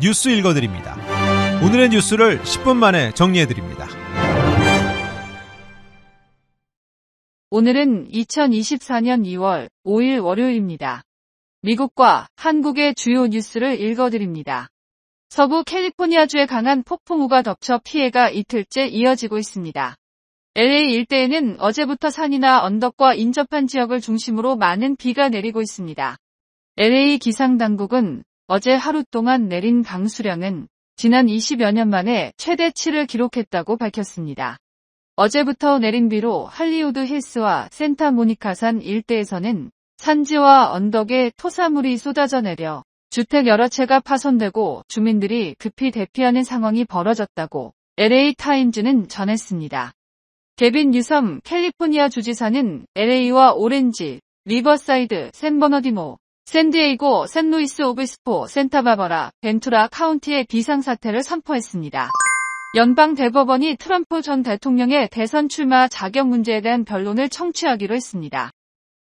뉴스 읽어드립니다. 오늘의 뉴스를 10분 만에 정리해드립니다. 오늘은 2024년 2월 5일 월요일입니다. 미국과 한국의 주요 뉴스를 읽어드립니다. 서부 캘리포니아주에 강한 폭풍우가 덮쳐 피해가 이틀째 이어지고 있습니다. LA 일대에는 어제부터 산이나 언덕과 인접한 지역을 중심으로 많은 비가 내리고 있습니다. LA 기상당국은 어제 하루 동안 내린 강수량은 지난 20여 년 만에 최대치를 기록했다고 밝혔습니다. 어제부터 내린 비로 할리우드 힐스와 샌타모니카산 일대에서는 산지와 언덕에 토사물이 쏟아져 내려 주택 여러 채가 파손되고 주민들이 급히 대피하는 상황이 벌어졌다고 LA 타임즈는 전했습니다. 개빈 뉴섬 캘리포니아 주지사는 LA와 오렌지, 리버사이드, 샌버너디노, 샌디에이고, 샌루이스 오비스포, 센타바바라, 벤투라 카운티의 비상사태를 선포했습니다. 연방 대법원이 트럼프 전 대통령의 대선 출마 자격 문제에 대한 변론을 청취하기로 했습니다.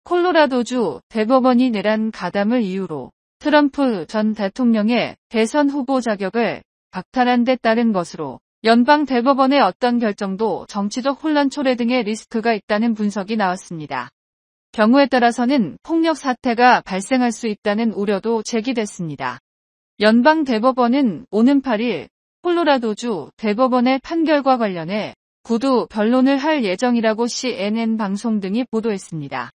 콜로라도주 대법원이 내란 가담을 이유로 트럼프 전 대통령의 대선 후보 자격을 박탈한 데 따른 것으로 연방 대법원의 어떤 결정도 정치적 혼란 초래 등의 리스크가 있다는 분석이 나왔습니다. 경우에 따라서는 폭력 사태가 발생할 수 있다는 우려도 제기됐습니다. 연방 대법원은 오는 8일 콜로라도주 대법원의 판결과 관련해 구두 변론을 할 예정이라고 CNN 방송 등이 보도했습니다.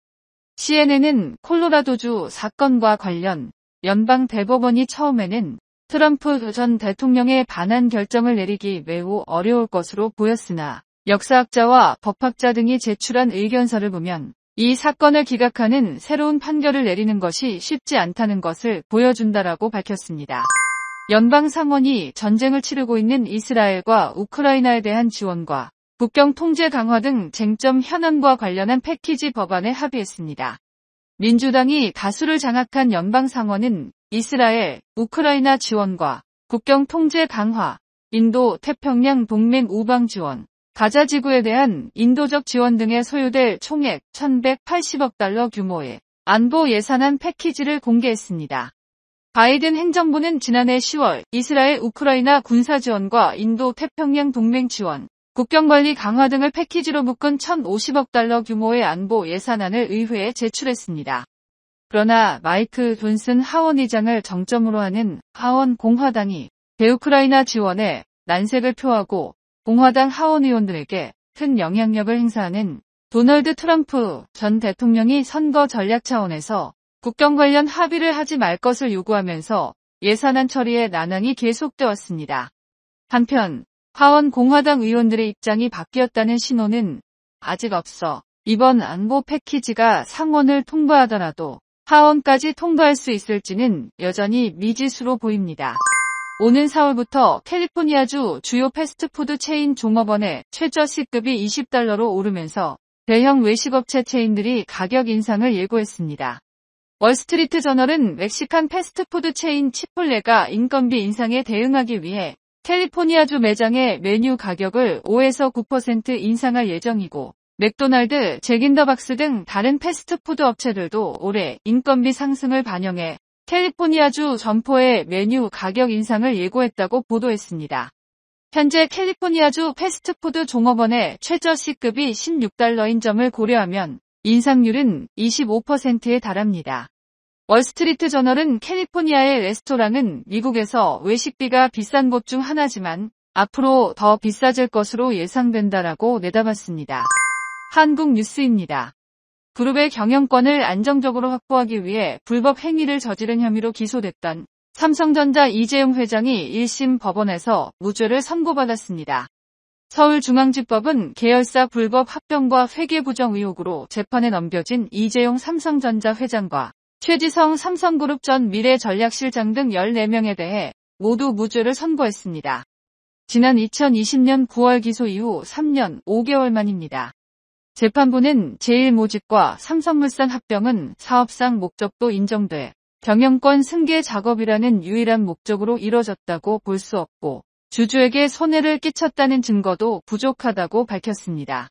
CNN은 콜로라도주 사건과 관련 연방 대법원이 처음에는 트럼프 전 대통령의 반환 결정을 내리기 매우 어려울 것으로 보였으나 역사학자와 법학자 등이 제출한 의견서를 보면 이 사건을 기각하는 새로운 판결을 내리는 것이 쉽지 않다는 것을 보여준다라고 밝혔습니다. 연방 상원이 전쟁을 치르고 있는 이스라엘과 우크라이나에 대한 지원과 국경 통제 강화 등 쟁점 현안과 관련한 패키지 법안에 합의했습니다. 민주당이 다수를 장악한 연방 상원은 이스라엘, 우크라이나 지원과 국경 통제 강화, 인도 태평양 동맹 우방 지원, 가자 지구에 대한 인도적 지원 등에 소요될 총액 1,180억 달러 규모의 안보 예산안 패키지를 공개했습니다. 바이든 행정부는 지난해 10월 이스라엘 우크라이나 군사 지원과 인도 태평양 동맹 지원, 국경관리 강화 등을 패키지로 묶은 1,050억 달러 규모의 안보 예산안을 의회에 제출했습니다. 그러나 마이크 존슨 하원의장을 정점으로 하는 하원 공화당이 대우크라이나 지원에 난색을 표하고 공화당 하원의원들에게 큰 영향력을 행사하는 도널드 트럼프 전 대통령이 선거 전략 차원에서 국경 관련 합의를 하지 말 것을 요구하면서 예산안 처리에 난항이 계속돼 왔습니다. 한편 하원 공화당 의원들의 입장이 바뀌었다는 신호는 아직 없어 이번 안보 패키지가 상원을 통과하더라도 하원까지 통과할 수 있을지는 여전히 미지수로 보입니다. 오는 4월부터 캘리포니아주 주요 패스트푸드 체인 종업원의 최저 C급이 $20로 오르면서 대형 외식업체 체인들이 가격 인상을 예고했습니다. 월스트리트 저널은 멕시칸 패스트푸드 체인 치폴레가 인건비 인상에 대응하기 위해 캘리포니아주 매장의 메뉴 가격을 5에서 9% 인상할 예정이고 맥도날드, 잭인더박스 등 다른 패스트푸드 업체들도 올해 인건비 상승을 반영해 캘리포니아주 점포의 메뉴 가격 인상을 예고했다고 보도했습니다. 현재 캘리포니아주 패스트푸드 종업원의 최저 C급이 $16인 점을 고려하면 인상률은 25%에 달합니다. 월스트리트 저널은 캘리포니아의 레스토랑은 미국에서 외식비가 비싼 곳 중 하나지만 앞으로 더 비싸질 것으로 예상된다라고 내다봤습니다. 한국 뉴스입니다. 그룹의 경영권을 안정적으로 확보하기 위해 불법 행위를 저지른 혐의로 기소됐던 삼성전자 이재용 회장이 1심 법원에서 무죄를 선고받았습니다. 서울중앙지법은 계열사 불법 합병과 회계부정 의혹으로 재판에 넘겨진 이재용 삼성전자 회장과 최지성 삼성그룹 전 미래전략실장 등 14명에 대해 모두 무죄를 선고했습니다. 지난 2020년 9월 기소 이후 3년 5개월 만입니다. 재판부는 제1모직과 삼성물산 합병은 사업상 목적도 인정돼 경영권 승계 작업이라는 유일한 목적으로 이뤄졌다고 볼 수 없고 주주에게 손해를 끼쳤다는 증거도 부족하다고 밝혔습니다.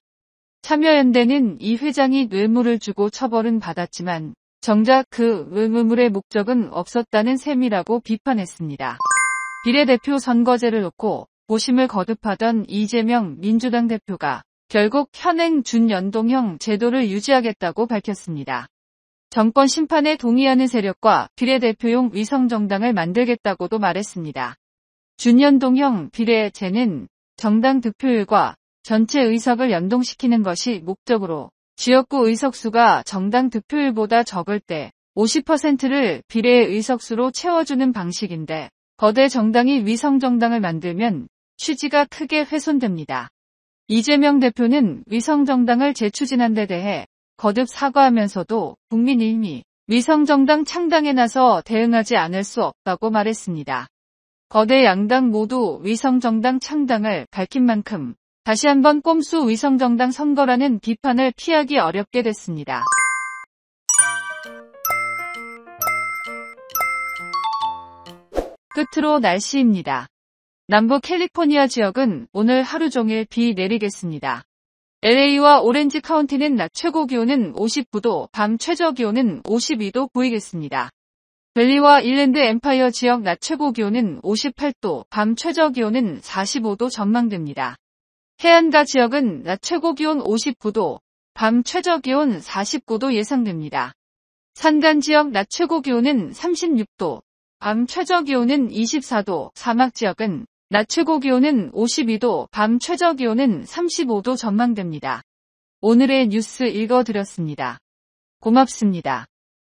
참여연대는 이 회장이 뇌물을 주고 처벌은 받았지만 정작 그 뇌물의 목적은 없었다는 셈이라고 비판했습니다. 비례대표 선거제를 놓고 고심을 거듭하던 이재명 민주당 대표가 결국 현행 준연동형 제도를 유지하겠다고 밝혔습니다. 정권 심판에 동의하는 세력과 비례대표용 위성정당을 만들겠다고도 말했습니다. 준연동형 비례제는 정당 득표율과 전체 의석을 연동시키는 것이 목적으로 지역구 의석수가 정당 득표율보다 적을 때 50%를 비례 의석수로 채워주는 방식인데 거대 정당이 위성정당을 만들면 취지가 크게 훼손됩니다. 이재명 대표는 위성정당을 재추진한 데 대해 거듭 사과하면서도 국민 일미 위성정당 창당에 나서 대응하지 않을 수 없다고 말했습니다. 거대 양당 모두 위성정당 창당을 밝힌 만큼 다시 한번 꼼수 위성정당 선거라는 비판을 피하기 어렵게 됐습니다. 끝으로 날씨입니다. 남부 캘리포니아 지역은 오늘 하루 종일 비 내리겠습니다. LA와 오렌지 카운티는 낮 최고 기온은 59도, 밤 최저 기온은 52도 보이겠습니다. 밸리와 일랜드 엠파이어 지역 낮 최고 기온은 58도, 밤 최저 기온은 45도 전망됩니다. 해안가 지역은 낮 최고 기온 59도, 밤 최저 기온 49도 예상됩니다. 산간 지역 낮 최고 기온은 36도, 밤 최저 기온은 24도, 사막 지역은 낮 최고 기온은 52도, 밤 최저 기온은 35도 전망됩니다. 오늘의 뉴스 읽어드렸습니다. 고맙습니다.